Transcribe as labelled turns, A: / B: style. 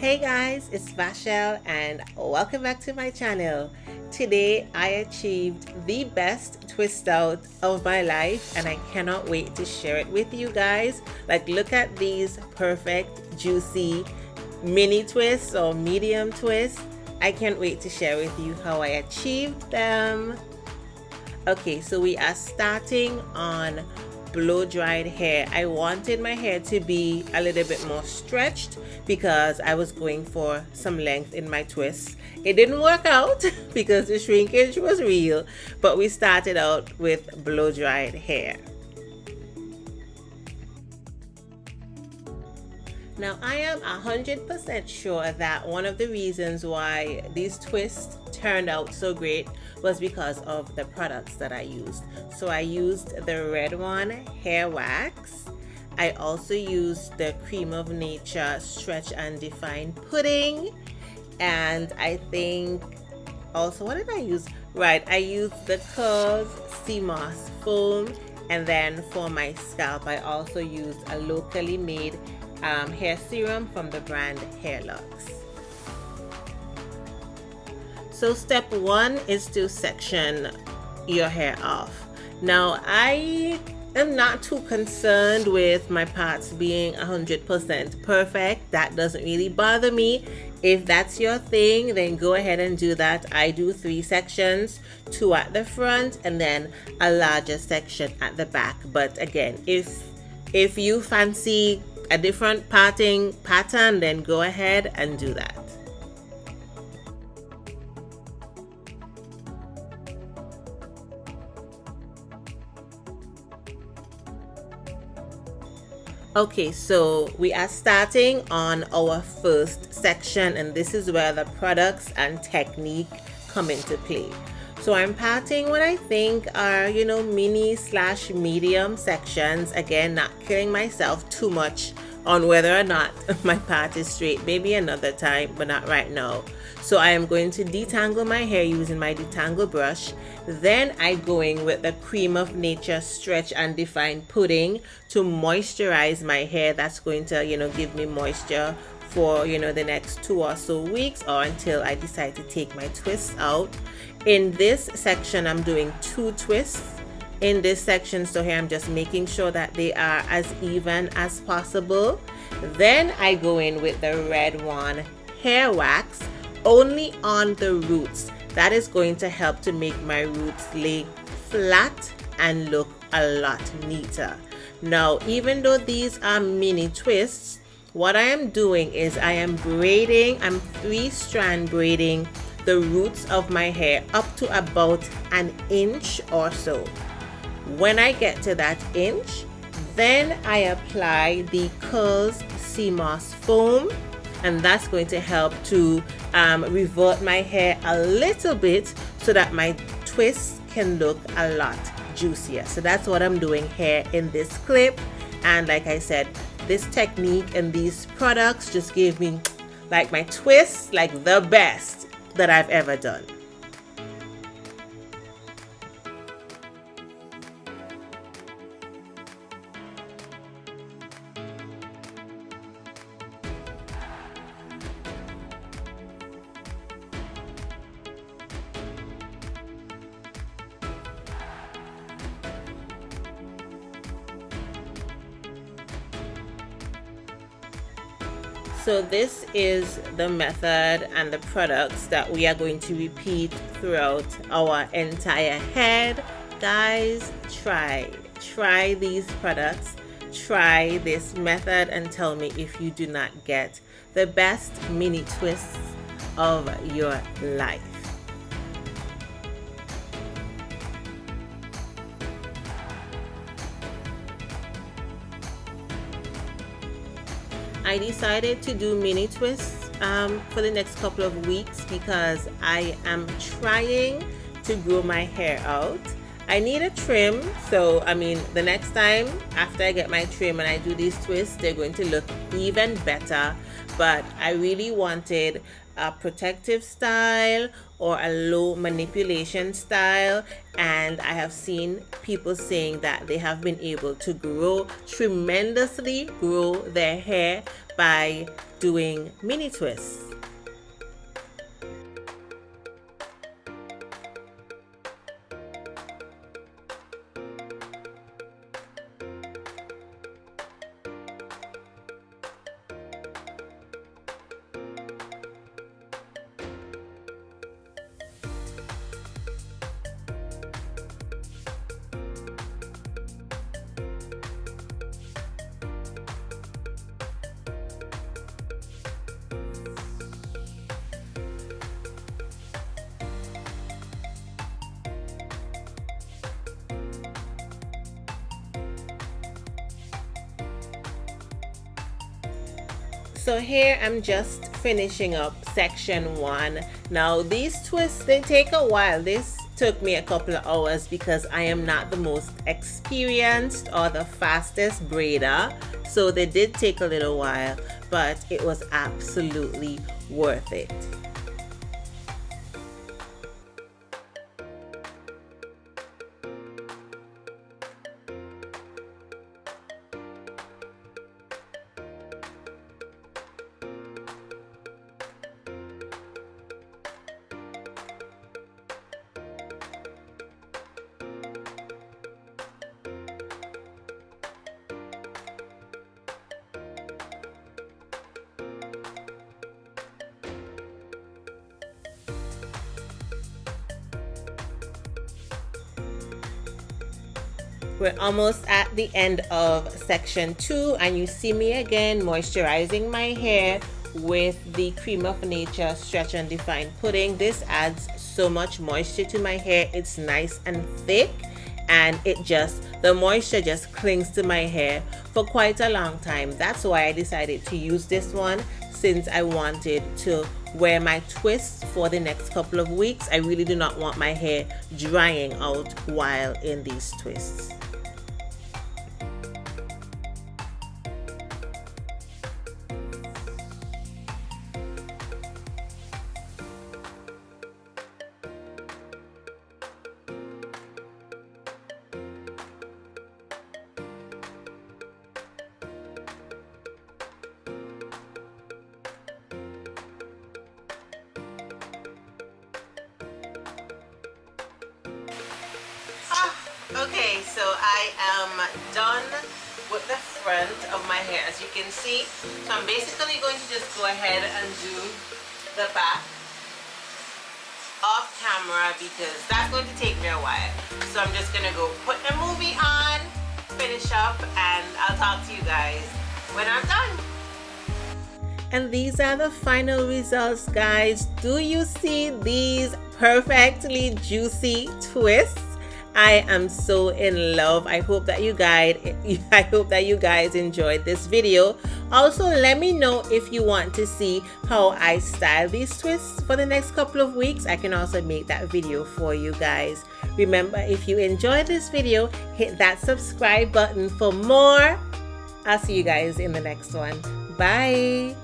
A: Hey guys, it's Vashel and welcome back to my channel. Today I achieved the best twist out of my life and I cannot wait to share it with you guys. Like, look at these perfect juicy mini twists or medium twists. I can't wait to share with you how I achieved them. Okay, so we are starting on blow dried hair. I wanted my hair to be a little bit more stretched because I was going for some length in my twists. It didn't work out because the shrinkage was real, but we started out with blow dried hair. Now I am 100% sure that one of the reasons why these twists turned out so great was because of the products that I used. So I used the Red One hair wax. I also used the Cream of Nature Stretch and Define pudding. And I think also, what did I use? Right, I used the Curls Sea Moss foam. And then for my scalp, I also used a locally made hair serum from the brand Hairlux. So step one is to section your hair off. Now I am not too concerned with my parts being 100% perfect. That doesn't really bother me. If that's your thing, then go ahead and do that. I do 3 sections, 2 at the front and then a larger section at the back. But again, if you fancy a different parting pattern, then go ahead and do that. Okay, so we are starting on our first section, and this is where the products and technique come into play. So I'm parting what I think are, mini / medium sections. Again, not killing myself too much on whether or not my part is straight. Maybe another time, but not right now. So I am going to detangle my hair using my detangle brush. Then I go in with the Cream of Nature Stretch and Define pudding to moisturize my hair. That's going to, give me moisture for, the next 2 or so weeks or until I decide to take my twists out. In this section, I'm doing 2 twists in this section. So here I'm just making sure that they are as even as possible. Then I go in with the Red One hair wax only on the roots. That is going to help to make my roots lay flat and look a lot neater. Now, even though these are mini twists, what I am doing is I am braiding, I'm 3-strand braiding the roots of my hair up to about an inch or so. When I get to that inch, then I apply the Curls Sea Moss foam, and that's going to help to revert my hair a little bit so that my twists can look a lot juicier. So that's what I'm doing here in this clip. And like I said, this technique and these products just gave me like my twists like the best that I've ever done. So this is the method and the products that we are going to repeat throughout our entire head. Guys, try these products, try this method and tell me if you do not get the best mini twists of your life. I decided to do mini twists for the next couple of weeks because I am trying to grow my hair out. I need a trim, so the next time after I get my trim and I do these twists, they're going to look even better. But I really wanted a protective style or a low manipulation style, and I have seen people saying that they have been able to tremendously grow their hair by doing mini twists. So here I'm just finishing up section 1. Now these twists, they take a while. This took me a couple of hours because I am not the most experienced or the fastest braider. So they did take a little while, but it was absolutely worth it. We're almost at the end of section 2, and you see me again moisturizing my hair with the Cream of Nature Stretch and Define Pudding. This adds so much moisture to my hair. It's nice and thick, and the moisture just clings to my hair for quite a long time. That's why I decided to use this one, since I wanted to wear my twists for the next couple of weeks. I really do not want my hair drying out while in these twists. Okay, so I am done with the front of my hair, as you can see. So I'm basically going to just go ahead and do the back off camera because that's going to take me a while. So I'm just gonna go put the movie on, finish up, and I'll talk to you guys when I'm done. And these are the final results, guys. Do you see these perfectly juicy twists? I am so in love. I hope that you guys enjoyed this video. Also, let me know if you want to see how I style these twists for the next couple of weeks. I can also make that video for you guys. Remember, if you enjoyed this video, hit that subscribe button for more. I'll see you guys in the next one. Bye.